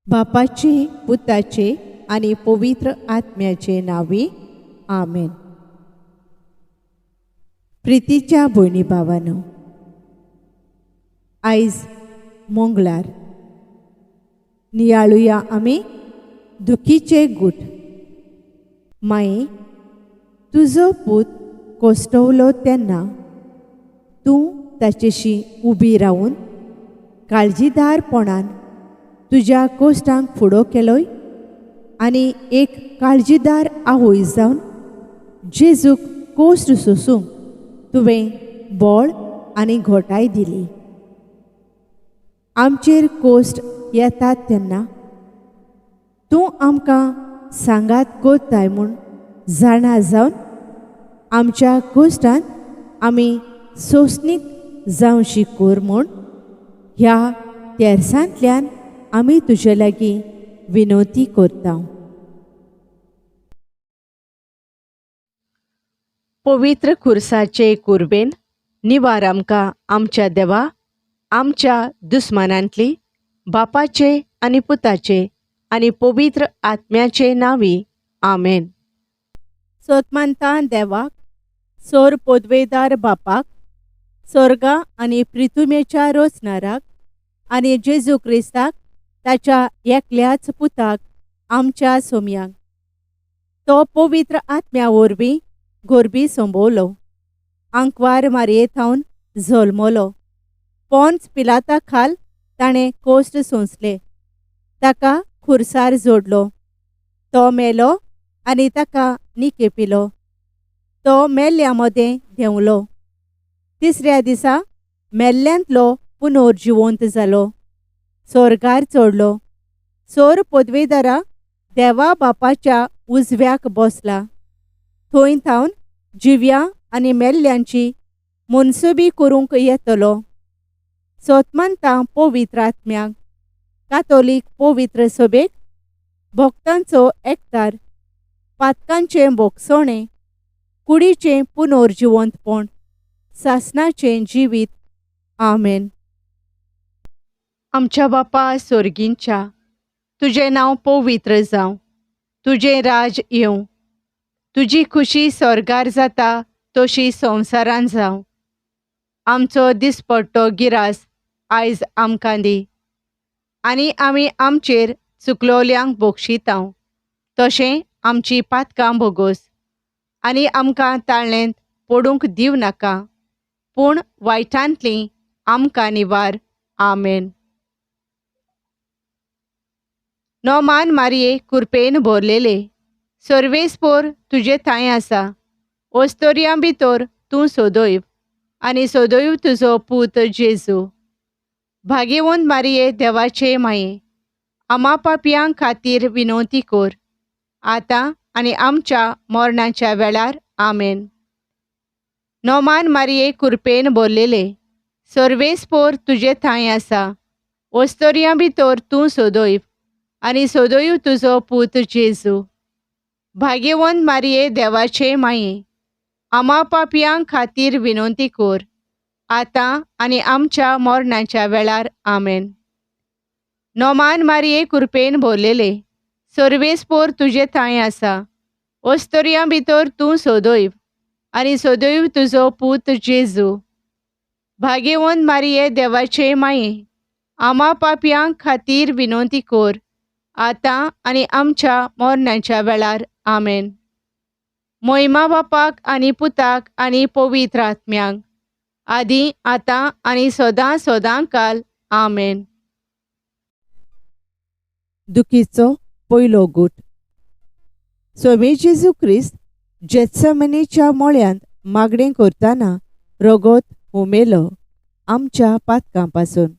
बापाचे, पुताचे आणि पवित्र आत्म्याचे नावे आमेन. प्रितीच्या भयणी भावांनो, आयज मंगळार नियाळुया आमी दुखीचे गूट. माये, तुजो पूत कोसटवलो तेन्ना तूं ताचेशी उबी रावून काळजीदारपणान तुज्या कोश्टांक फुडो केलोय आनी एक काळजीदार आवय जावन जेजूक कोश्ट सोसूंक तुवें बळ आनी घोटाय दिली. आमचेर कोश्ट येतात तेन्ना तूं आमकां सांगात कोत्ताय म्हूण जाणा जावन आमच्या कोश्टांत आमी सोंसणीक जावं शिकोर म्हूण ह्या तेरसांतल्यान आमी तुजे लागीं विनोती करता. पवित्र खुर्साचे कुर्बेन निवार आमकां आमच्या देवा, आमच्या दुस्मानांतली, बापाचे आनी पुताचे आनी पवित्र आत्म्याचे नावी आमेन. सोतमानता देवाक, सोर पोदवेदार बापाक, स्वर्गा आनी पृथ्वीच्या रोचणाराक आनी जेजू क्रिस्ताक ताच्या एकल्याच पुताक आमच्या सोम्यांक तो पवित्र आत्म्या वरवीं गोरबी संभोवलो, आंकवार मारयेथावन जल्मलो, पोंच पिलाता खाल ताणें कोश्ट सोंसले, ताका खुर्सार जोडलो, तो मेलो आनी ताका निकेपिलो, तो मेल्ल्या मदें देंवलो, तिसऱ्या दिसा मेल्ल्यांतलो पुनर्जिवंत जालो, स्वर्गार चडलो, सोर पदवेदारा देवा बापाच्या उजव्याक बसला, थंय थावन जिव्या आनी मेल्ल्यांची मनसुबी करूंक येतलो. सोतमानता पवित्र आत्म्याक, कातोलीक पवित्र सभेक, भक्तांचो एकठार, पातकांचें बोगसोणें, कुडीचें पुनर्जिवंतपण, सासणाचें जिवीत. आमेन. आमच्या बापा स्वर्गींच्या, तुजें नांव पवित्र जावं, तुजें राज येवं, तुजी खुशी स्वर्गार जाता तशी संवसारान जावं. आमचो दिसपट्टो गिरास आयज आमकां दी आनी आमी आमचेर चुकलोल्यांक बक्षितांव, तशें आमची पातकां भोगोस आनी आमकां ताळणेंत पडूंक दिव नाका, पूण वायटांतलीं आमकां निवार. आमेन. नोमान मारये कुरपेन भरलेले, सर्वेस्पोर तुजे थंय आसा, ओस्तोरयां भितर तूं सोदोयव आनी सोदोयव तुजो पूत जेजू. भाग्यवंत मारये देवाचे माये, आमा पापयां खातीर विनोती कोर, आतां आनी आमच्या मरणाच्या वेळार. आमेन. नोमान मारये कुरपेन भरलेले, सर्वेस्पोर तुजे थंय आसा, ओस्तोरयां भितर तूं सोदोयव आनी सोदोयव तुजो पूत जेजू. भाग्यवंत मारये देवाचे माये, आमा पापयां खातीर विनोती कोर, आतां आनी आमच्या मरणाच्या वेळार. आमेन. नोमान मारये कुरपेन भरलेले, सर्वेस्पोर तुजे थंय आसा, ओस्तोरयां भितर तूं सोदोयव आनी सोदोयव तुजो पूत जेजू. भाग्यवंत मारये देवाचे माये, आमा पापयां खातीर विनोती कोर, आतां आनी आमच्या मरणाच्या वेळार. आमेन. महिमा बापाक आनी पुताक आनी पवित्र आत्म्यांक, आदी आतां आनी सदां सदां काल. आमेन. दुखीचो पयलो गूट. स्वामी जेजू क्रिस्त जेत्समनीच्या मोळ्यांत मागणें करतना रगत उमेलो आमच्या पातकां पासून.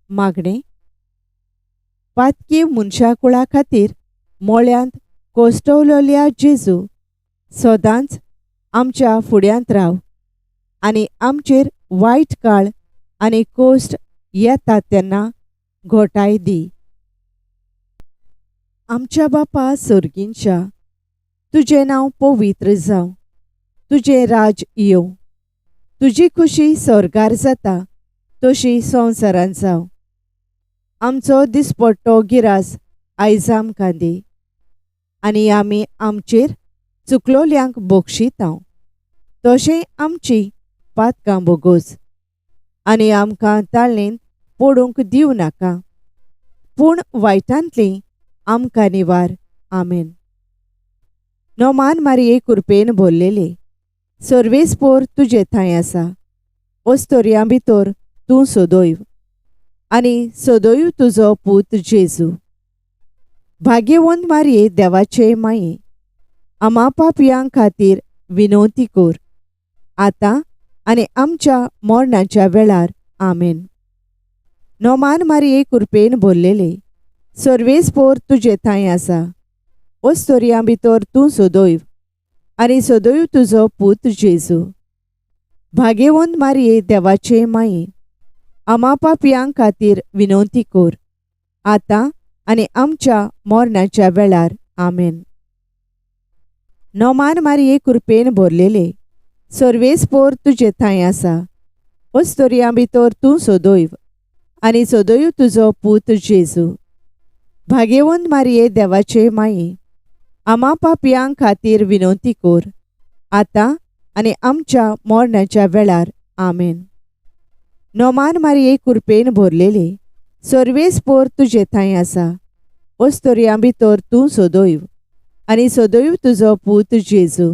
मागणें. पातकी मनशाकुळा खातीर मोळ्यांत कोसटवलोल्या जेजू, सदांच आमच्या फुड्यांत राव आनी आमचेर वायट काळ आनी कोश्ट येतात तेन्ना घोटाय दी. आमच्या बापा स्वर्गींच्या, तुजें नांव पवित्र जावं, तुजें राज येवं, तुजी खुशी स्वर्गार जाता तशी संवसारांत जावं. आमचो दिसपट्टो गिरास आयज आमकां दी, आनी आमी आमचेर चुकलोल्यांक बक्षितांव, तशें आमची पातकां बोगोस, आनी आमकां ताळणेंत पडूंक दिवं नाका, पूण वायटांतलीं आमकां निवार. आमेन. नोमान मारये कृपेन भरलेले, सर्वेस्पोर तुजे थंय आसा. ओस्तोरयां भितर तूं सोदोयव, आनी सोदोयव तुजो पूत जेजू. भाग्यवंत मारये देवाचे माये, आमा पापयां खातीर विनवती कर, आतां आनी आमच्या मरणाच्या वेळार. आमेन. नोमान मारये कृपेन भरलेले, सर्वेस्पोर तुजे थंय आसा. ओस्तोरयां भितर तूं सोदोयव, आनी सोदोयव तुजो पूत जेजू. भाग्यवंत मारये देवाचे माये, आमा पापयां खातीर विनवती कर, आतां आनी आमच्या मरणाच्या वेळार. आमेन. नोमान मारये कृपेन भरलेले, सर्वेस्पोर तुजे थंय आसा. ओस्तोरयां भितर तूं सोदोयव, आनी सोदोयव तुजो पूत जेजू. भाग्यवंत मारये देवाचे माये, आमा पापयां खातीर विनवती कर, आतां आनी आमच्या मरणाच्या वेळार. आमेन. नोमान मारये कृपेन भरलेले, सर्वेस्पोर तुजे थंय आसा. ओस्तोरयां भितर तूं सोदोयव, आनी सोदोयव तुजो पूत जेजू.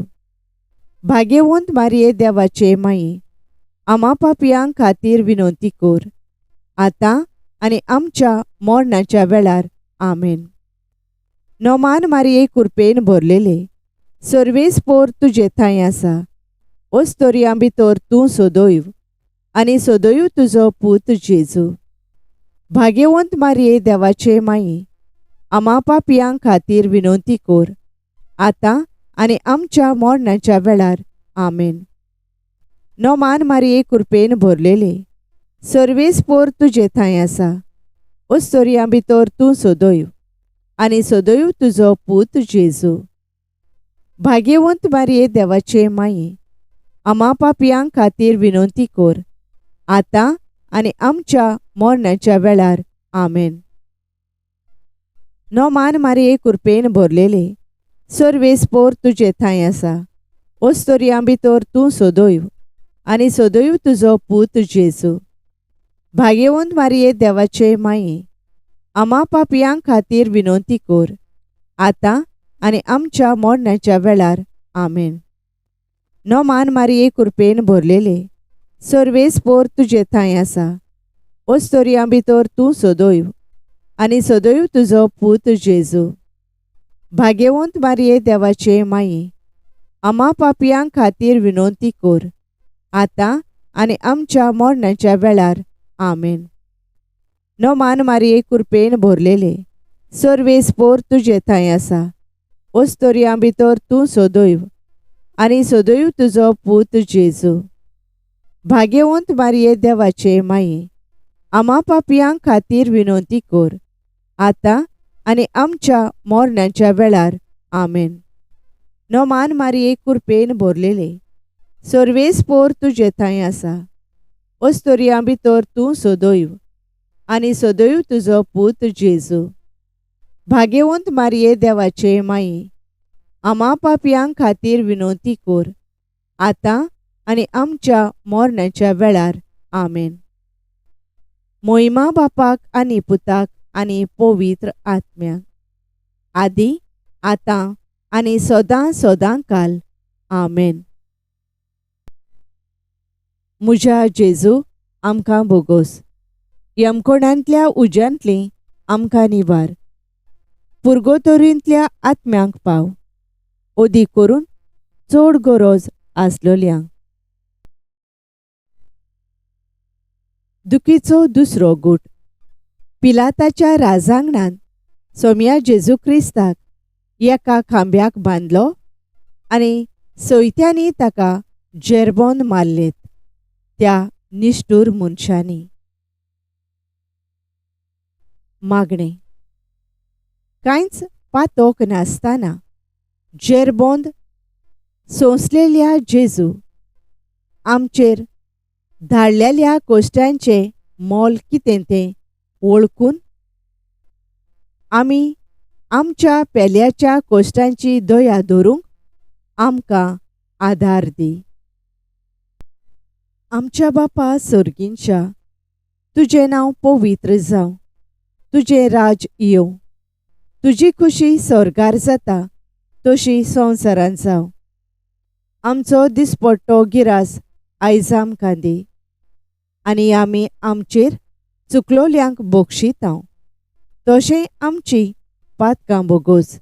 भाग्यवंत मारये देवाचे माये, आमा पापयां खातीर विनवती कर, आतां आनी आमच्या मरणाच्या वेळार. आमेन. नोमान मारये कृपेन भरलेले, सर्वेस्पोर तुजे थंय आसा. ओस्तोरयां भितर तूं सोदोयव, आनी सोदोयव तुजो पूत जेजू. भाग्यवंत मारये देवाचे माये, आमा पापयां खातीर विनवती कर, आतां आनी आमच्या मरणाच्या वेळार. आमेन. नोमान मारये कृपेन भरलेले, सर्वेस्पोर तुजे थंय आसा. ओस्तोरयां भितर तूं सोदोयव, आनी सोदोयव तुजो पूत जेजू. भाग्यवंत मारये देवाचे माये, आमा पापयां खातीर विनवती कर, आतां आनी आमच्या मरणाच्या वेळार. आमेन. नोमान मारये कृपेन भरलेले, सर्वेस्पोर तुजे थंय आसा. ओस्तोरयां भितर तूं सोदोयव, आनी सोदोयव तुजो पूत जेजू. भाग्यवंत मारये देवाचे माये, आमा पापयां खातीर विनवती कर, आतां आनी आमच्या मरणाच्या वेळार. आमेन. नोमान मारये कृपेन भरलेले, सर्वेस्पोर तुजे थंय आसा. ओस्तोरयां भितर तूं सोदोयव, आनी सोदोयव तुजो पूत जेजू. भाग्यवंत मारये देवाचे माये, आमा पापयां खातीर विनवती कर, आतां आनी आमच्या मरणाच्या वेळार. आमेन. नोमान मारये कृपेन भरलेले, सर्वेस्पोर तुजे थंय आसा. ओस्तोरयां भितर तूं सोदोयव, आनी सोदोयव तुजो पूत जेजू. भाग्यवंत मारये देवाचे माये, आमा पापयां खातीर विनवती कर, आतां आनी आमच्या मरणाच्या वेळार. आमेन. नोमान मारये कृपेन भरलेले, सर्वेस्पोर तुजे थंय आसा. ओस्तोरयां भितर तूं सोदोयव, आनी सोदोयव तुजो पूत जेजू. भाग्यवंत मारये देवाचे माये, आमा पापयां खातीर विनवती कर, आतां आनी आमच्या मरणाच्या वेळार. आमेन. मोहिमा बापाक आनी पुताक आनी पवित्र आत्म्याक, आदी आतां आनी सदां सदां काल. आमेन. म्हज्या जेजू आमकां बोगोस, यमकोणांतल्या उज्यांतलीं आमकां निवार. पुर्गोतोरींतल्या आत्म्यांक पाव, ओदी करून चड गरज आसलोल्यांक. दुखीचो दुसरो गूट. पिलाताच्या राजांगणान सोम्या जेजू क्रिस्ताक एका खांब्याक बांदलो, आनी सोयत्यांनी ताका जेरबोंद मारलेत त्या निश्ठूर मनशांनी. मागणें. कांयच पातोक नासतना जेरबोंद सोंसलेल्या जेजू, आमचेर धाडलेल्या कोश्टांचें मोल कितें तें वळखून आमी आमच्या पेल्याच्या कोश्टांची दया दवरूंक आमकां आदार दी. आमच्या बापा सर्गींच्या, तुजें नांव पवित्र जावं. तुजें राज येवं. तुजी खुशी स्वर्गार जाता तशी संवसारांत जावं. आमचो दिसपट्टो गिरास आयज आमकां दी. आनी आमी आमचेर चुकलोल्यांक बक्षितांव, तशें आमची पातकां बोगोस.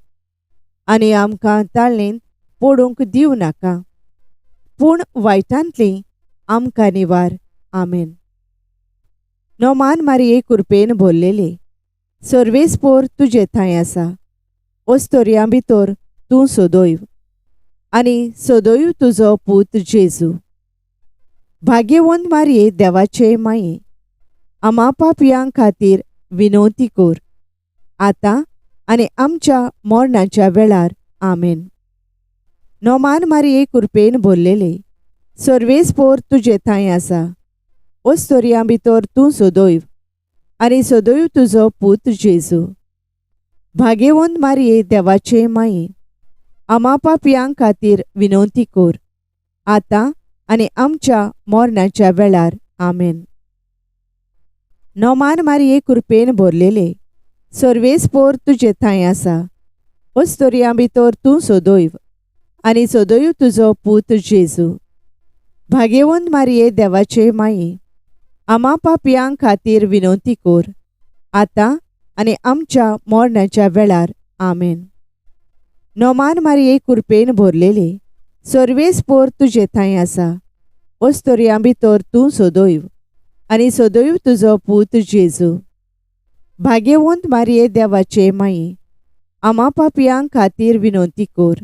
आनी आमकां ताळणेंत पडूंक दिवं नाका, पूण वायटांतलीं आमकां निवार. आमेन. नोमान मारये कृपेन भरलेले, सर्वेस्पोर तुजे थंय आसा. ओस्तोरयां भितर तूं सदैव, आनी सदैव तुजो पूत जेजू. भाग्यवंत मारये देवाचे माये, आमा पापयां खातीर विनवती कर, आतां आनी आमच्या मरणाच्या वेळार. आमेन. नोमान मारये कृपेन भरलेले, सर्वेस्पोर तुजे थंय आसा. ओस्तोरयां भितर तूं सदैव, आनी सदैव तुजो पूत जेजू. भाग्यवंत मारये देवाचे माये, आमा पापयां खातीर विनवती कर, आतां आनी आमच्या मरणाच्या वेळार. आमेन. नोमान मारये कृपेन भरलेले, सर्वेस्पोर तुजे थंय आसा. ओस्तोरयां भितर तूं सदैव, आनी सदैव तुजो पूत जेजू. भाग्यवंत मारये देवाचे माये, आमा पापयां खातीर विनवती कर, आतां आनी आमच्या मरणाच्या वेळार. आमेन. नोमान मारये कृपेन भरलेले, सर्वेस्पोर तुजे थंय आसा. ओस्तोरयां भितर तूं सदैव, आनी सदैव तुजो पूत जेजू. भाग्यवंत मारये देवाचे माये, आमा पापयां खातीर विनवती कर,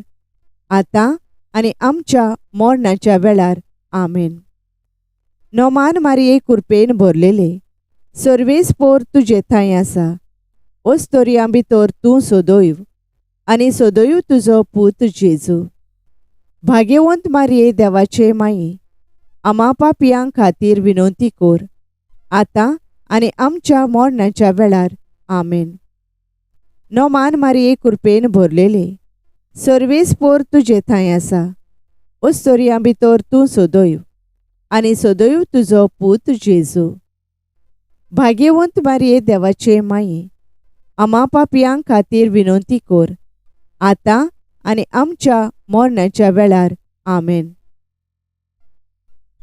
आतां आनी आमच्या मरणाच्या वेळार. आमेन. नोमान मारये कृपेन भरलेले, सर्वेस्पोर तुजे थंय आसा. ओस्तोरयां भितर तूं सदैव, आनी सदैव तुजो पूत जेजू. भाग्यवंत मारये देवाचे माये, आमा पापयां खातीर विनवती कर, आतां आनी आमच्या मरणाच्या वेळार. आमेन. नोमान मारये कृपेन भरलेले, सर्वेस्पोर तुजे थंय आसा. ओस्तोरयां भितर तूं सदैव, आनी सदैव तुजो पूत जेजू. भाग्यवंत मारये देवाचे माये, आमा पापयां खातीर विनवती कर, आतां आनी आमच्या मरणाच्या वेळार. आमेन.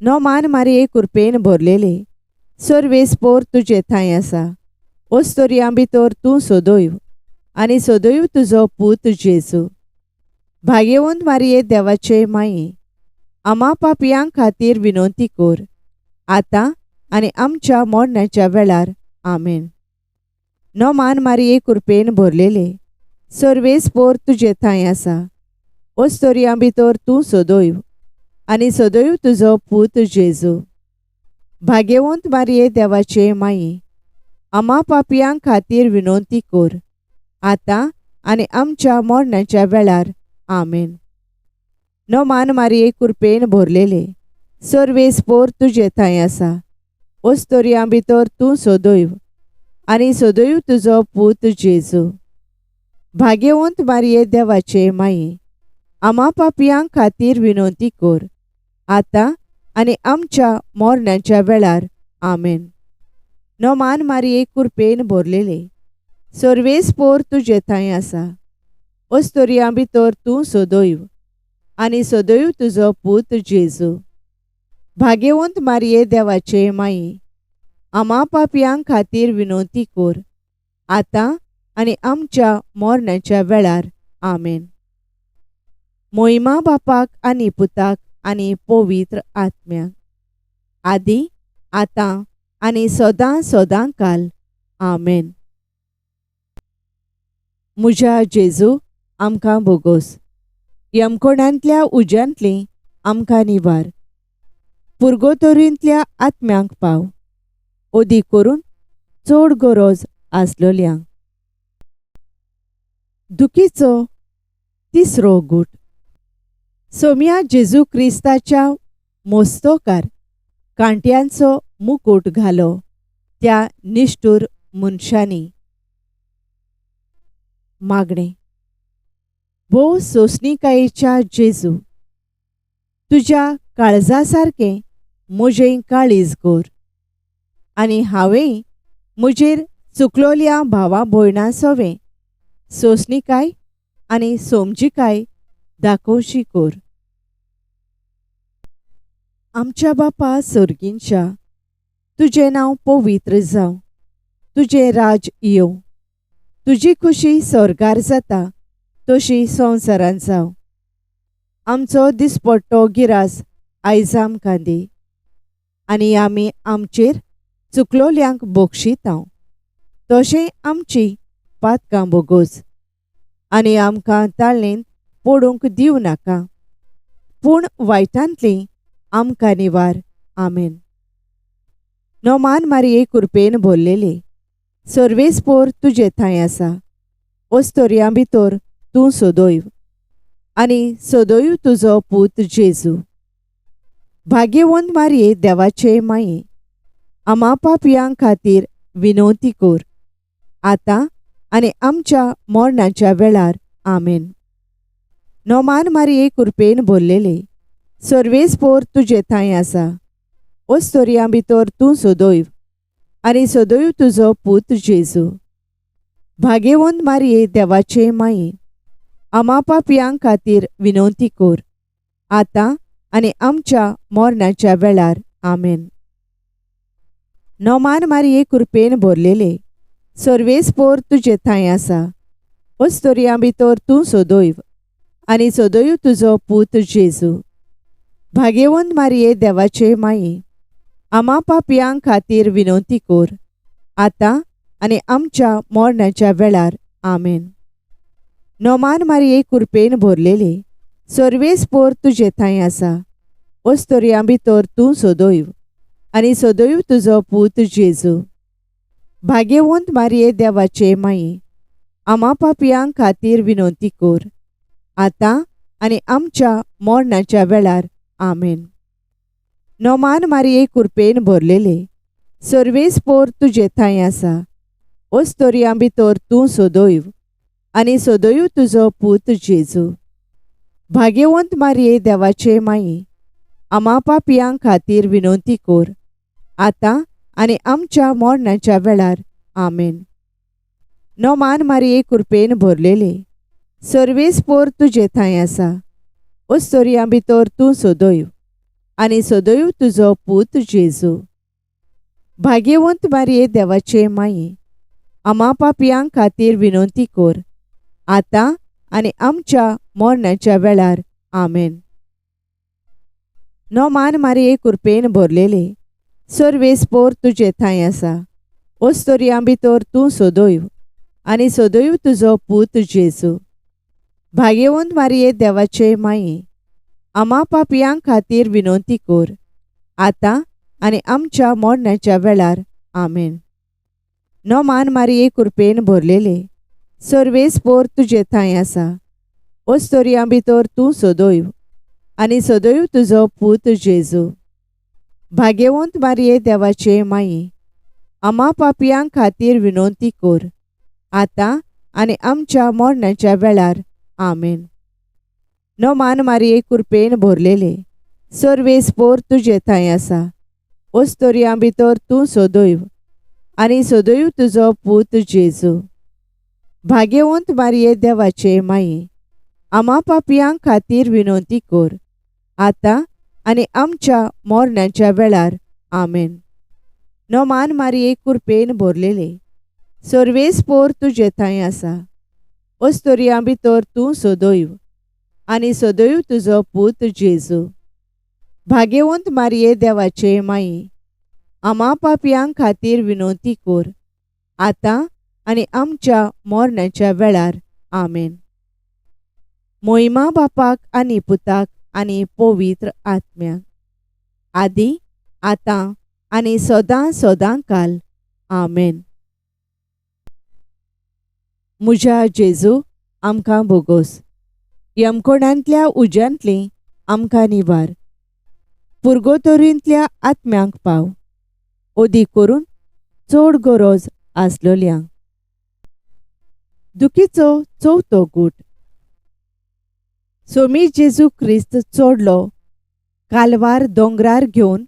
नोमान मारये कृपेन भरलेले, सर्वेस्पोर तुजे थंय आसा. ओस्तोरयां भितर तूं सदैव, आनी सदैव तुजो पूत जेजू. भाग्यवंत मारये देवाचे माये, आमा पापयां खातीर विनवती कर, आतां आनी आमच्या मरणाच्या वेळार. आमेन. नोमान मारये कृपेन भरलेले, सर्वेस्पोर तुजे थंय आसा. ओस्तोरयां भितर तूं सदैव, आनी सदैव तुजो पूत जेजू. भाग्यवंत मारये देवाचे माये, आमा पापयां खातीर विनवती कर, आतां आनी आमच्या मरणाच्या वेळार. आमेन. नोमान मारये कृपेन भरलेले, सर्वेस्पोर तुजे थंय आसा. ओस्तोरयां भितर तूं सदैव, आनी सदैव तुजो पूत जेजू. भाग्यवंत मारये देवाचे माये, आमा पापयां खातीर विनवती कर, आतां आनी आमच्या मरणाच्या वेळार. आमेन. नोमान मारये कृपेन भरलेले, सर्वेस्पोर तुजे थंय आसा. ओस्तोरयां भितर तूं सदैव, आनी सदैव तुजो पूत जेजू. भाग्यवंत मारये देवाचे माये, आमा पापयां खातीर विनवती कर, आतां आनी आमच्या मरणाच्या वेळार. आमेन. मोहिमा बापाक आनी पुताक आनी पवित्र आत्म्याक, आदी आतां आनी सदां सदां काल. आमेन. म्हज्या जेजू आमकां बोगोस. यमकोणांतल्या उज्यांतलीं आमकां निवार. पुर्गोतोरींतल्या आत्म्यांक पाव, ओदी करून चड गरज आसलोल्यांक. दुखीचो तिसरो गूट. सोम्या जेजू क्रिस्ताच्या मोस्तोकार कांट्यांचो मुकुट घालो त्या निश्ठूर मनशांनी. मागणे. भोव सोंसणीकायेच्या जेजू, तुज्या काळजासारकें म्हजें काळीज कोर आनी हांवें म्हजेर चुकलोल्या भावा भयणां सोवें सोंसणीकाय आनी समजिकाय दाखोवची कोर. आमच्या बापा सर्गींच्या, तुजें नांव पवित्र जावं. तुजें राज येवं. तुजी खुशी स्वर्गार जाता तशी संवसारांत जावं. आमचो दिसपट्टो गिरास आयज आमकां दी आनी आमी आमचेर चुकलोल्यांक बक्षितांव तशें आमची पातकां बोगोस आनी आमकां ताळणेंत पडूंक दिवं नाका, पूण वायटांतलीं आमकां निवार. आमेन. नोमान मारये कृपेन भरलेले, सर्वेस्पोर तुजे थंय आसा. ओस्तोरयां भितर तूं सदैव आनी सदैव तुजो पूत जेजू. भाग्यवंत मारये देवाचे माये, आमा पापयां खातीर विनवती कोर, आतां आनी आमच्या मरणाच्या वेळार. आमेन. नोमान मारये कृपेन भरलेले, सर्वेस्पोर तुजे थंय आसा. ओस्तोरयां भितर तूं सदैव आनी सदैव तुजो पूत जेजू. भाग्यवंत मारये देवाचे माये, आमा पापयां खातीर विनवती कोर, आतां आनी आमच्या मरणाच्या वेळार. आमेन. नोमान मारये कृपेन भरलेले, सर्वेस्पोर तुजे थंय आसा. ओस्तोरयां भितर तूं सदैव आनी सदैव तुजो पूत जेजू. भाग्यवंत मारये देवाचे माये, आमा पापयां खातीर विनवती कोर, आतां आनी आमच्या मरणाच्या वेळार. आमेन. नोमान मारये कृपेन भरलेले, सर्वेस्पोर तुजे थंय आसा. ओस्तोरयां भितर तूं सदैव आनी सदैव तुजो पूत जेजू. भाग्यवंत मारये देवाचे माये, आमा पापयां खातीर विनवती कोर, आतां आनी आमच्या मरणाच्या वेळार. आमेन. नोमान मारये कृपेन भरलेले, सर्वेस्पोर तुजे थंय आसा. ओस्तोरयां भितर तूं सदैव आनी सदैव तुजो पूत जेजू. भाग्यवंत मारये देवाचे माये, आमा पापयां खातीर विनवती कोर, आतां आनी आमच्या मरणाच्या वेळार. आमेन. नोमान मारये कृपेन भरलेले, सर्वेस्पोर तुजे थंय आसा. ओस्तोरयां भितर तूं सदैव आनी सदैव तुजो पूत जेजू. भाग्यवंत मारये देवाचे माये, आमा पापयां खातीर विनवती कोर, आतां आनी आमच्या मरणाच्या वेळार. आमेन. नोमान मारये कृपेन भरलेले, सर्वेस्पोर तुजे थंय आसा. ओस्तोरयां भितर तूं सदैव आनी सदैव तुजो पूत जेजू. भाग्यवंत मारये देवाचे माये, आमा पापयां खातीर विनवती कोर, आतां आनी आमच्या मरणाच्या वेळार. आमेन. नोमान मारये कृपेन भरलेले, सर्वेस्पोर तुजे थंय आसा. ओस्तोरयां भितर तूं सदैव आनी सदैव तुजो पूत जेजू. भाग्यवंत मारये देवाचे माये, आमा पापयां खातीर विनवती कोर, आतां आनी आमच्या मरणाच्या वेळार. आमेन. नोमान मारये कृपेन भरलेले, सर्वेस्पोर तुजे थंय आसा. ओस्तोरयां भितर तूं सदैव आनी सदैव तुजो पूत जेजू. भाग्यवंत मारये देवाचे माये, आमा पापयां खातीर विनवती कोर, आतां आनी आमच्या मरणाच्या वेळार. आमेन. नोमान मारये कृपेन भरलेले, सर्वेस्पोर तुजे थंय आसा. ओस्तोरयां भितर तूं सदैव आनी सदैव तुजो पूत जेजू. भाग्यवंत मारये देवाचे माये, आमा पापयां खातीर विनवती कोर, आतां आनी आमच्या मरणाच्या वेळार. आमेन. मोहिमा बापाक आनी पुताक आनी पवित्र आत्म्याक, आदी आतां आनी सदां सदां काल. आमेन. म्हज्या जेजू आमकां बोगोस, यमकोणांतल्या उज्यांतलीं आमकां निवार. पुर्गोतोरींतल्या आत्म्यांक पाव, ओदी करून चड गरज आसलोल्यांक. दुखीचो चवथो गूट. सोमी जेजू ख्रिस्त चोडलो कालवार दोंगरार घेवन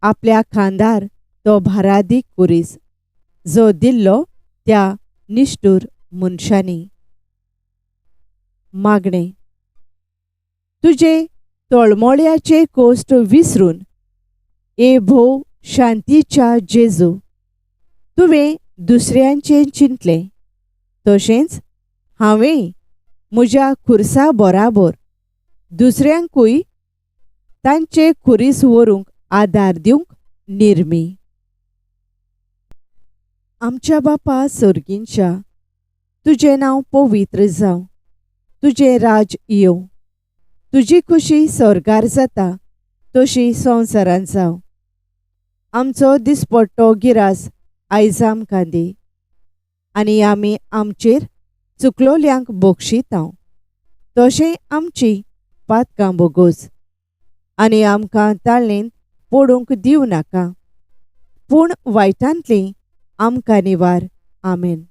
आपल्या खांदार तो भारादीक कुरीस जो दिल्लो त्या निश्ठूर मनशांनी. मागणे. तुजे तळमळ्याचे कोश्ट विसरून ए भोव शांतीच्या जेजू तुवें दुसऱ्यांचें चिंतलें तशेंच हांवें म्हज्या खुर्सा बराबर दुसऱ्यांकूय तांचे खुरीस व्हरूंक आदार दिवंक निर्मी. आमच्या बापा सर्गींच्या तुजें नांव पवित्र जावं. तुजें राज येवं. तुजी खुशी स्वर्गार जाता तशी संवसारांत जावं. आमचो दिसपट्टो गिरास आयज आमकां दी आनी आमी आमचेर चुकलोल्यांक बक्षितांव तशें आमची पातकां बोगोस आनी आमकां ताळणेंत पडूंक दिवं नाका पूण वायटांतलीं आमकां निवार. आमेन.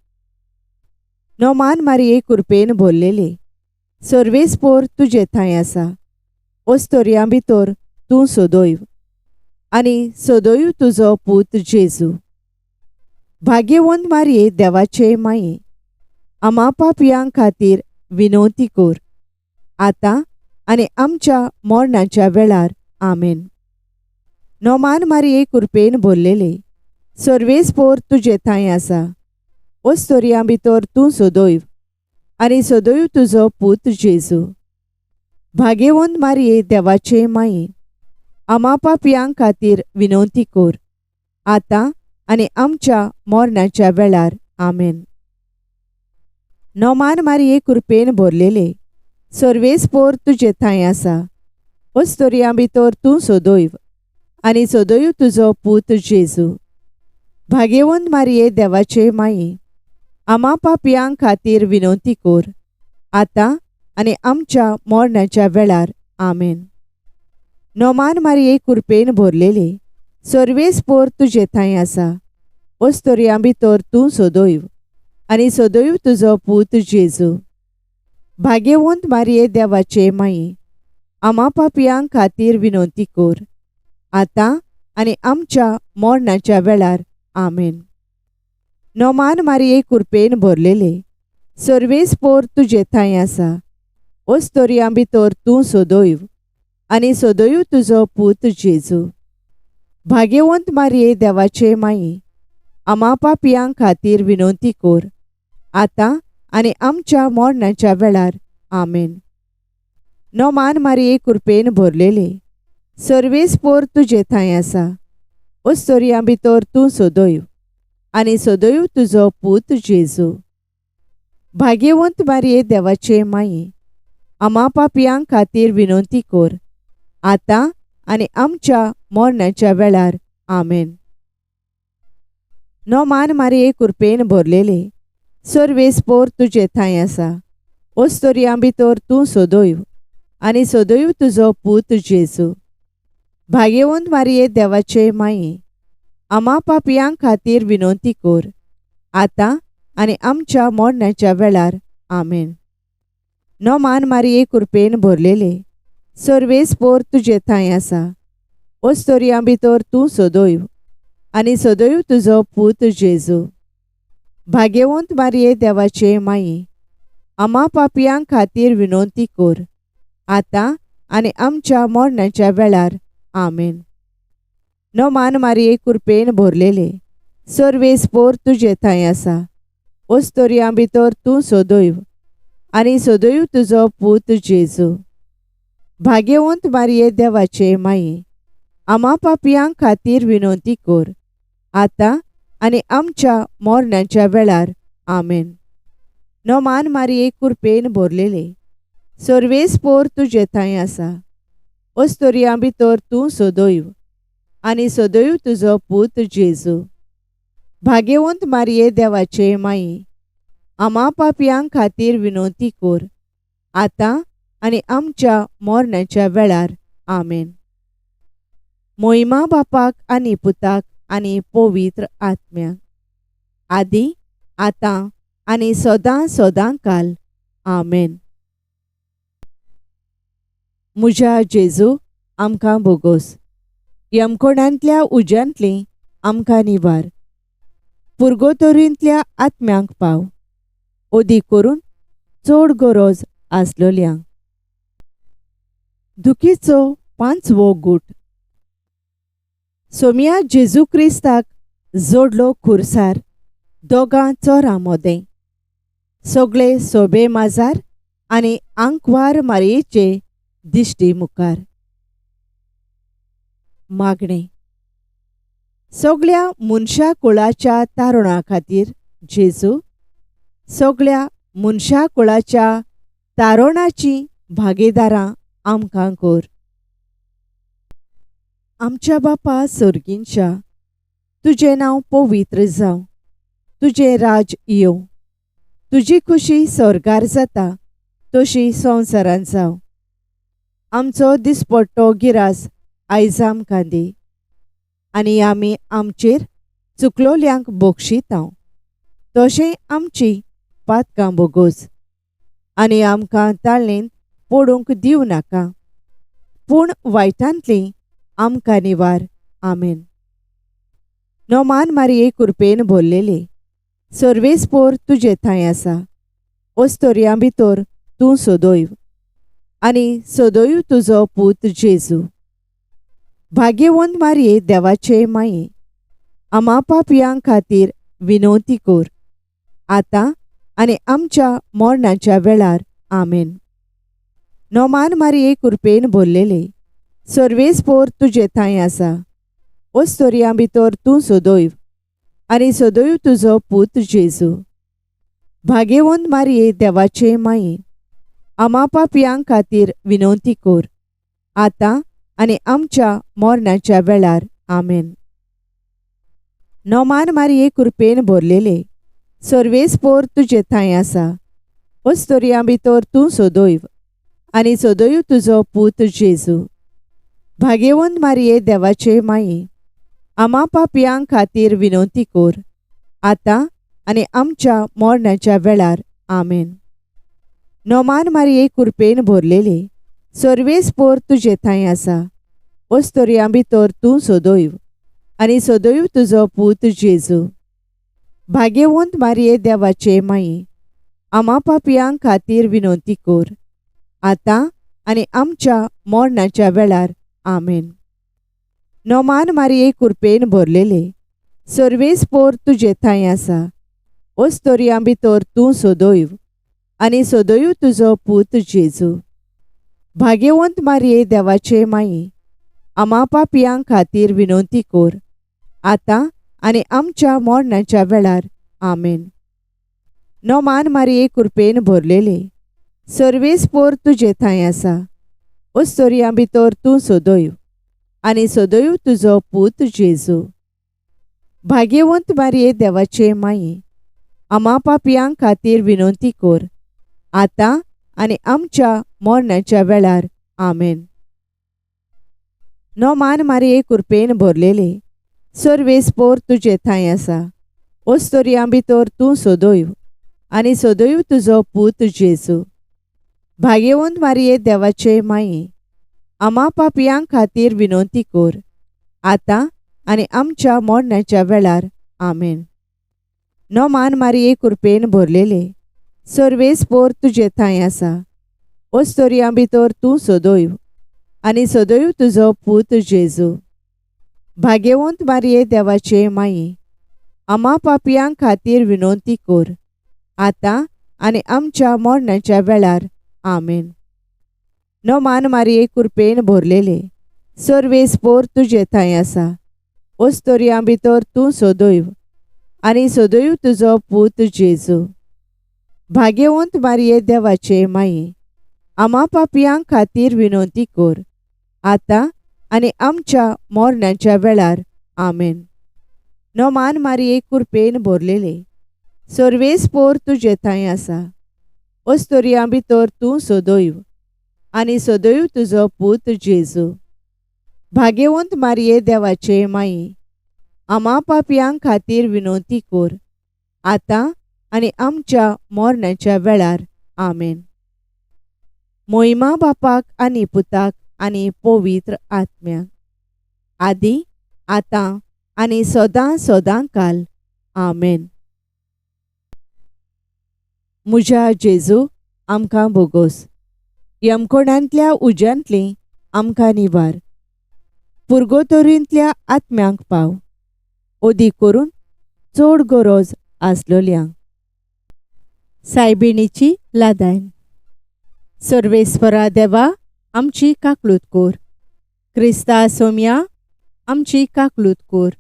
नोमान मारये कृपेन भरलेले सर्वेस्पोर तुजे थंय आसा. ओस्तोरयां भितर तूं सोदोयव आनी सोदोयव तुजो पूत जेजू. भाग्यवंत मारये देवाचे माये आमा पापयां खातीर विनवती कोर आतां आनी आमच्या मरणाच्या वेळार. आमेन. नोमान मारये कृपेन भरलेले सर्वेस्पोर तुजे थंय आसा. ओस्तोरयां भितर तूं सोदोयव आनी सोदोयव तुजो पूत जेजू. भाग्यवंत मारये देवाचे माये आमा पापयां खातीर विनवती कोर आतां आनी आमच्या मरणाच्या वेळार. आमेन. नोमान मारये कृपेन भरलेले सर्वेस्पोर तुजे थंय आसा. ओस्तोरयां भितर तूं सोदोयव आनी सोदोयव तुजो पूत जेजू. भाग्यवंत मारये देवाचे माये आमा पापयां खातीर विनवती कोर आतां आनी आमच्या मरणाच्या वेळार. आमेन. नोमान मारये कृपेन भरलेले सर्वेस्पोर तुजे थंय आसा. ओस्तोरयां भितर तूं सोदोयव आनी सोदोयव तुजो पूत जेजू. भाग्यवंत मारये देवाचे माये आमा पापयां खातीर विनवती कोर आतां आनी आमच्या मरणाच्या वेळार. आमेन. नोमान मारये कृपेन भरलेले सर्वेस्पोर तुजे थंय आसा. ओस्तोरयां भितर तूं सोदोयव आनी सोदोयव तुजो पूत जेजू. भाग्यवंत मारये देवाचे माये आमा पापयां खातीर विनवती कोर आतां आनी आमच्या मरणाच्या वेळार. आमेन. नोमान मारये कृपेन भरलेले सर्वेस्पोर तुजे थंय आसा. ओस्तोरयां भितर तूं सोदोयव आनी सोदोयव तुजो पूत जेजू. भाग्यवंत मारये देवाचे माये आमा पापयां खातीर विनवती कोर आतां आनी आमच्या मरणाच्या वेळार. आमेन. नोमान मारये कृपेन भरलेले सर्वेस्पोर तुजे थंय आसा. ओस्तोरयां भितर तूं सोदोयव आनी सोदोयव तुजो पूत जेजू. भाग्यवंत मारये देवाचे माये आमा पापयां खातीर विनवती कोर आतां आनी आमच्या मरणाच्या वेळार. आमेन. नोमान मारये कृपेन भरलेले सर्वेस्पोर तुजे थंय आसा. ओस्तोरयां भितर तूं सोदोयव आनी सोदोयव तुजो पूत जेजू. भाग्यवंत मारये देवाचे माये आमा पापयां खातीर विनवती कोर आतां आनी आमच्या मरणाच्या वेळार. आमेन. नोमान मारये कृपेन भरलेले सर्वेस्पोर तुजे थंय आसा. ओस्तोरयां भितर तूं सोदोयव आनी सोदोयव तुजो पूत जेजू. भाग्यवंत मारये देवाचे माये आमा पापयां खातीर विनवती कोर आतां आनी आमच्या मरणाच्या वेळार. आमेन. नोमान मारये कृपेन भरलेले सर्वेस्पोर तुजे थंय आसा. ओस्तोरयां भितर तूं सोदोयव आनी सोदोयव तुजो पूत जेजू. भाग्यवंत मारये देवाचे माये आमा पापयां खातीर विनवती कोर आतां आनी आमच्या मरणाच्या वेळार. आमेन. मोहिमा बापाक आनी पुताक आनी पवित्र आत्म्याक आदी आतां आनी सदां सदांकाल आमेन. म्हज्या जेजू आमकां बोगोस. यमकोणांतल्या उज्यांतली आमकां निवार. पुर्गोतोरींतल्या आत्म्यांक पाव. ओदी करून चड गरज आसलोल्यांक. दुखीचो 5वो गूट. सोम्या जेजू क्रिस्ताक जोडलो खुर्सार दोगां चोरां मोदें. सोगले सोबे माजार आनी आंकवार मारयेचे दिश्टी मुखार. मागणें. सोगल्या मनशा कुळाच्या तारुणा खातीर जेजू, सोगल्या मनशा कुळाच्या तारुणाची भागीदारां आमकां कोर. आमच्या बापा सर्गींच्या, तुजें नांव पवित्र जावं. तुजें राज येवं. तुजी खुशी स्वर्गार जाता तशी संवसारांत जावं. आमचो दिसपट्टो गिरास आयज आमकां दी. आनी आमी आमचेर चुकलोल्यांक बक्षितांव तशें आमची पातकां बोगोस. आनी आमकां ताळणेंत पडूंक दिवं नाका, पूण वायटांतली आमकां निवार. आमेन. नोमान मारये कृपेन भरलेले, सर्वेस्पोर तुजे थंय आसा. ओस्तोरयां भितर तूं सोदोयव आनी सोदोयव तुजो पूत जेजू. भाग्यवंत मारये देवाचे माये, आमा पापयां खातीर विनवती कोर, आतां आनी आमच्या मरणाच्या वेळार. आमेन. नोमान मारये कृपेन भरलेले, सर्वेस्पोर तुजे थंय आसा. ओस्तोरयां भितर तूं सोदोयव आनी सोदोयव तुजो पूत जेजू. भाग्यवंत मारये देवाचे माये, आमा पापयां खातीर विनवती कोर, आतां आनी आमच्या मरणाच्या वेळार. आमेन. नोमान मारये कृपेन भरलेले, सर्वेस्पोर तुजे थंय आसा. ओस्तोरयां भितर तूं सोदोयव आनी सोदोयव तुजो पूत जेजू. भाग्यवंत मारये देवाचे माये, आमा पापयां खातीर विनवती कोर, आतां आनी आमच्या मरणाच्या वेळार. आमेन. नोमान मारये कृपेन भरलेले, सर्वेस्पोर तुजे थंय आसा. ओस्तोरयां भितर तूं सोदोयव आनी सोदोयव तुजो पूत जेजू. भाग्यवंत मारये देवाचे माये, आमा पापयां खातीर विनवती कोर, आतां आनी आमच्या मरणाच्या वेळार. आमेन. नोमान मारये कृपेन भरलेले, सर्वेस्पोर तुजे थंय आसा. ओस्तोरयां भितर तूं सोदोयव आनी सोदोयव तुजो पूत जेजू. भाग्यवंत मारये देवाचे माये, आमा पापयां खातीर विनवती कोर, आतां आनी आमच्या मरणाच्या वेळार. आमेन. नोमान मारये कृपेन भरलेले, सर्वेस्पोर तुजे थंय आसा. ओस्तोरयां भितर तूं सोदोयव आनी सोदोयव तुजो पूत जेजू. भाग्यवंत मारये देवाचे माये, आमा पापयां खातीर विनवती कोर, आतां आनी आमच्या मरणाच्या वेळार. आमेन. नोमान मारये कृपेन भरलेले, सर्वेस्पोर तुजे थंय आसा. ओस्तोरयां भितर तूं सोदोयव आनी सोदोयव तुजो पूत जेजू. भाग्यवंत मारये देवाचे माये, आमा पापयां खातीर विनवती कोर, आतां आनी आमच्या मरणाच्या वेळार. आमेन. नोमान मारये कृपेन भरलेले, सर्वेस्पोर तुजे थंय आसा. ओस्तोरयां भितर तूं सोदोयव आनी सोदोयव तुजो पूत जेजू. भाग्यवंत मारये देवाचे माये, आमा पापयां खातीर विनवती कोर, आतां आनी आमच्या मरणाच्या वेळार. आमेन. नोमान मारये कृपेन भरलेले, सर्वेस्पोर तुजे थंय आसा. ओस्तोरयां भितर तूं सोदोयव आनी सोदोयव तुजो पूत जेजू. भाग्यवंत मारये देवाचे माये, आमा पापयां खातीर विनवती कोर, आतां आनी आमच्या मरणाच्या वेळार. आमेन. नोमान मारये कृपेन भरलेले, सर्वेस्पोर तुजे थंय आसा. ओस्तोरयां भितर तूं सोदोयव आनी सोदोयव तुजो पूत जेजू. भाग्यवंत मारये देवाचे माये, आमा पापयां खातीर विनवती कोर, आतां आणि आमच्या मरणाच्या वेळार आमेन. मोहिमा बापाक आनी पुताक आनी पवित्र आत्म्याक, आदी आतां आनी सदां सदांकाल आमेन. म्हज्या जेजू आमकां बोगोस, यमकोणांतल्या उज्यांतली आमकां निवार, पुर्गोतोरींतल्या आत्म्यांक पाव, ओदी करून चड गरज आसलोल्यांक. सायबिणीची लादायन. सर्वेस्परा देवा आमची काकलूत कोर, क्रिस्ता सोम्या आमची काकलूत कोर.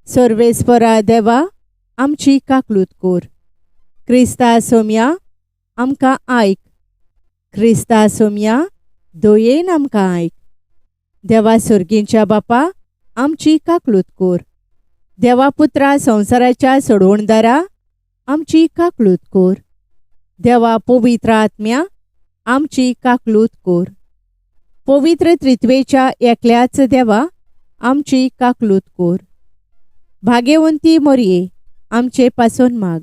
सर्वेस्परा देवा आमची काकलूत कोर, क्रिस्ता सोम्या आमकां आयक. क्रिस्ता सोम्या दयेन आमकां आयक. देवा सर्गींच्या बापा आमची काकलूत कोर. देवा पुत्रा संवसाराच्या सोडवणदारा आमची काकलूत कोर. देवा पवित्र आत्म्या आमची काकलूत कोर. पवित्र त्रित्वेच्या एकल्याच देवा आमची काकलूत कोर. भाग्यवंती मोरये आमचे पासून माग.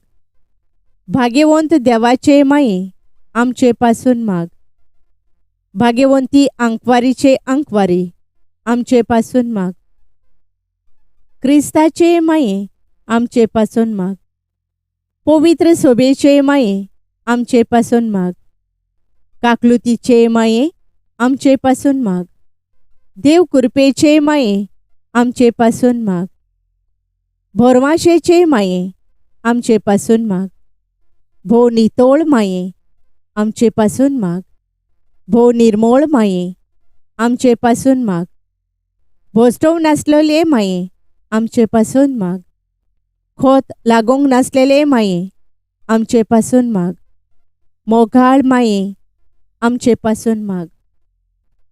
भाग्यवंत देवाचे माये आमचे पासून माग. भाग्यवंती अंकवारीचे अंकवारी आमचे पासून माग. क्रिस्ताचे माये आमचे पासून माग. पवित्र सोबेचे माये आमचे पासून माग. काकलुतीचे माये आमचे पासून माग. देव कृपेचे माये आमचे पासून माग. भरवाशेचे माये आमचे पासून माग. भो नितोळ माये आमचे पासून माग. भो निर्मोळ माये आमचे पासून माग. भोस्टव नासलेले माये आमचे पासून माग. खोत लागोंक नासलेले माये आमचे पासून माग. मोगाळ माये आमचे पासून माग.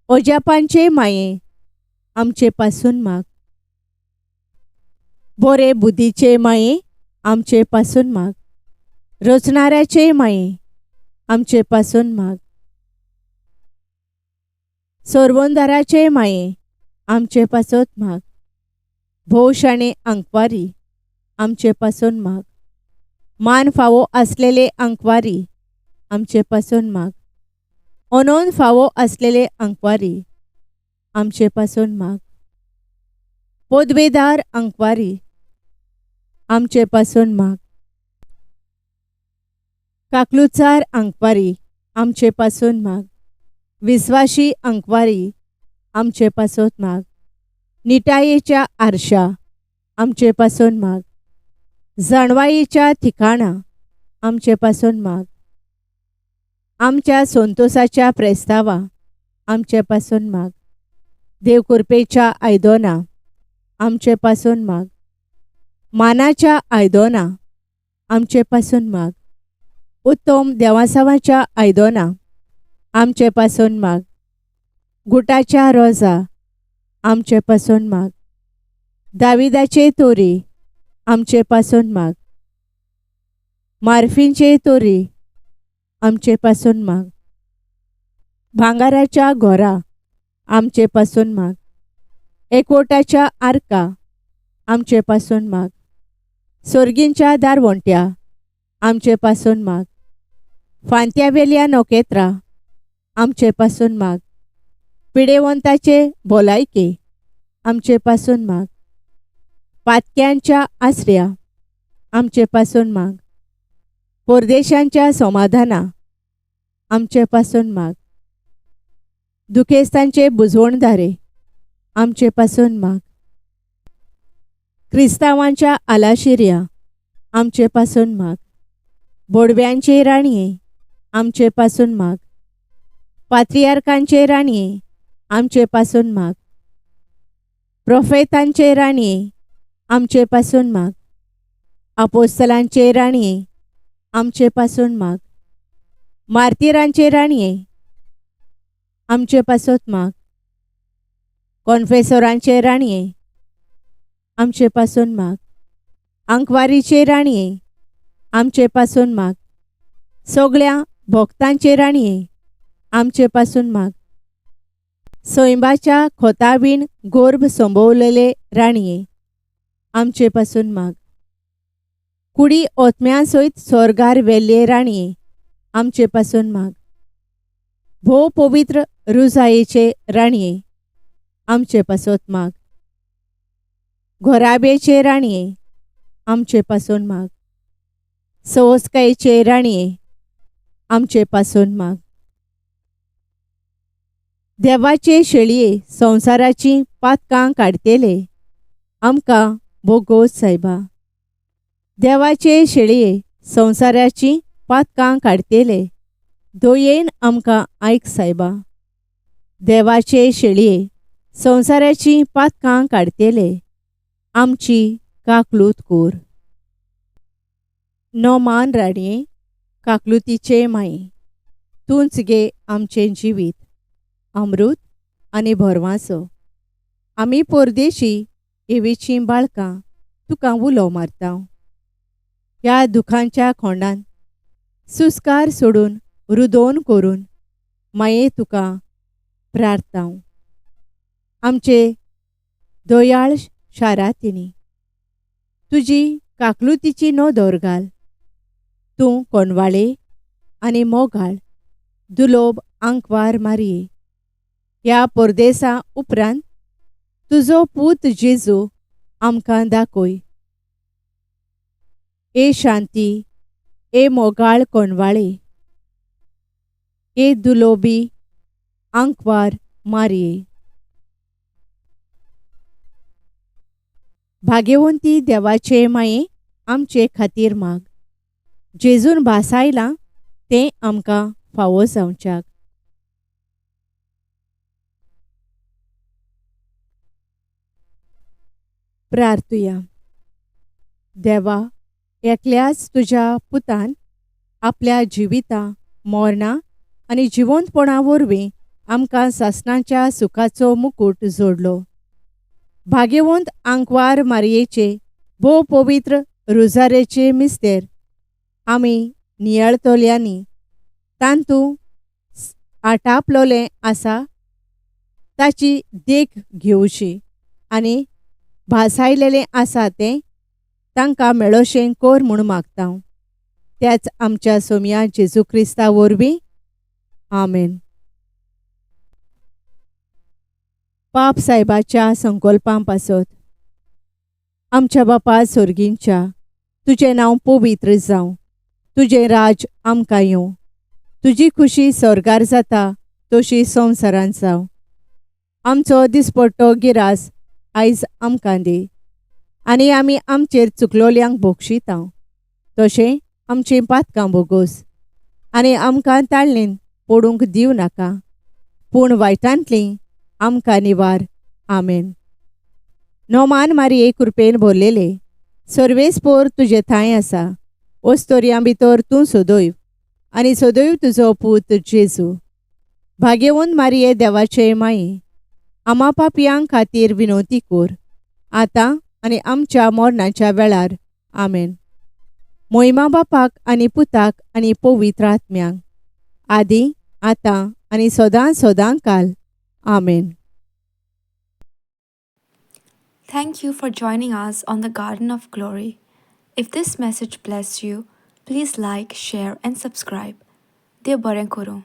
ओजापांचे माये आमचे पासून माग. बोरे बुद्धीचे माये आमचे पासून माग. रचणाऱ्याचे माये आमचे पासून माग. सोरवंदाराचे माये आमचे पासून माग. भोशाणे अंकवारी आमचे पासून माग. मान फावो असलेले अंकवारी आमचे पासून माग. अनोन फावो असलेले अंकवारी आमचे पासून माग. पदवेदार अंकवारी आमचे पासून माग. काकलुचार अंकवारी आमचे पासून माग. विश्वासी अंकवारी आमचे पासून माग. निटायेच्या आरशा आमचे पासून माग. जाणवाईच्या ठिकाणा आमचे पासून माग. आमच्या संतोषाच्या प्रेस्तावा आमचे पासून माग. देवकृपेच्या आयदोना आमचे पासून माग. मानाच्या आयदोना आमचे पासून माग. उत्तम देवासावाच्या आयदोना आमचे पासून माग. गुटाच्या रोजा आमचे पासून माग. दाविदाचे तोरी आमचे पासून माग. मार्फींचे तोरी आमचे पासून माग. भांगाराच्या घोरा आमचे पासून माग. एकवटाच्या आर्का आमचे पासून माग. सोर्गींच्या दारवंट्या आमचे पासून माग. फांत्यावेल्या नोकेत्रा आमचे पासून माग. पिडेवंताचे भोलायके आमचे पासून माग. पातक्यांच्या आसऱ्या आमचे पासून माग. परदेशांच्या समाधाना आमचे पासून माग. दुखेस्तांचे बुजवणदारे आमचे पासून माग. क्रिस्तावांच्या आलाशिर्या आमचे पासून माग. बोडव्यांचे राणये आमचे पासून माग. पात्रियार्कांचे राणये आमचे पासून माग. प्रोफेतांचे राणये आमचे पासून माग. अपोस्तलांचे राणये आमचे पासून माग. मार्तिरांचे राणये आमचे पासून माग. कॉन्फेसोरांचे राणये आमचे पासून माग. अंकवारीचे राणये आमचे पासून माग. सगळ्या भक्तांचे राणये आमचे पासून माग. स्वयंबाच्या खोताबीण गोर्भ संभोवलेले राणये आमचे पासून माग. कुडी ओतम्या सयत स्वर्गार वेल्ले राणये, आमचे पासून माग. भोव पवित्र रुजायेचे राणये, आमचे पासत माग. घोराबेचे राणये, आमचे पासून माग. सवस्कायेचे राणये, आमचे पासून माग. देवाचे शेळये संसाराची पातकां काडतेले, आमकां बोगोस सायबा. देवाचे शेळये संसाराची पातकां काडतेले, दोयेन आमकां आयक सायबा. देवाचे शेळये संसाराची पातकां काडतेले, आमची काकलूत कोर. नोमान राणये, काकलुतीचे माये, तूंच गे आमचें जिवीत, अमृत आनी भरवासो. आमी परदेशी येवेचीं बाळकां तुका उलो मारता. ह्या दुखांच्या खोंडान सुस्कार सोडून रुदोवन करून माये तुका प्रार्थांव. आमचे दोयाळ शारांतनी तुजी काकलुतीची नोदोर घाल. तूं कोनवाळे आनी मोगाळ दुलोब आंकवार मारये. ह्या परदेसा उपरांत तुजो पूत जेजू आमकां दाखोय. ए शांती, ए मोगाळ कोनवाळे, ए दुलोबी आंकवार मारये. भाग्यवंती देवाचे माये, आमचे खातीर माग. जेजून भासायलां तें आमकां फावो जावच्याक. प्रार्थुया. देवा, एकल्याच तुज्या पुतान आपल्या जिविता, मरणा आनी जिवंतपणा वरवीं आमकां सासणाच्या सुखाचो मुकुट जोडलो. भाग्यवंत आंकवार मारयेचे भोव पवित्र रुजारेचे मिस्तेर आमी नियाळतोल्यांनी तांतूं आटापलोलें आसा ताची देख घेवची आनी भासायलेलें आसा तें तांकां मेळोशें कोर म्हूण मागतां. त्याच आमच्या सोम्या जेजू क्रिस्ता वरवीं. आमेन. पाप सायबाच्या संकल्पां पासत. आमच्या बापा सोर्गींच्या, तुजें नांव पवित्र जावं. तुजें राज आमकां येवं. तुजी खुशी स्वर्गार जाता तशी संवसारांत जावं. आमचो दिसपट्टो गिरास आयज आमकां दी. आनी आमी आमचेर चुकलोल्यांक बोगशिता तशें आमचीं पातकां बोगोस. आनी आमकां ताळणेन पडूंक दिवं नाका, पूण वायटांतलीं आमकां निवार. आमेन. नोमान मारये, कृपेन भरलेले, सर्वेस्पोर तुजे थंय आसा. ओस्तोरयां भितर तूं सदैव आनी सदैव तुजो पूत जेजू. भाग्यवंत मारये, देवाचे माये, आमा पापयांक खातीर विनवती कोर, आतां आनी आमच्या मरणाच्या वेळार. आमेन. मोहिमा बापाक आनी पुताक आनी पवित्र आत्म्यांक, आदी आतां आनी सदां सदां काल. आमेन. Thank you for joining us on the Garden of Glory. If this message blessed you, please like, share, and subscribe. Dear Baren Kuru.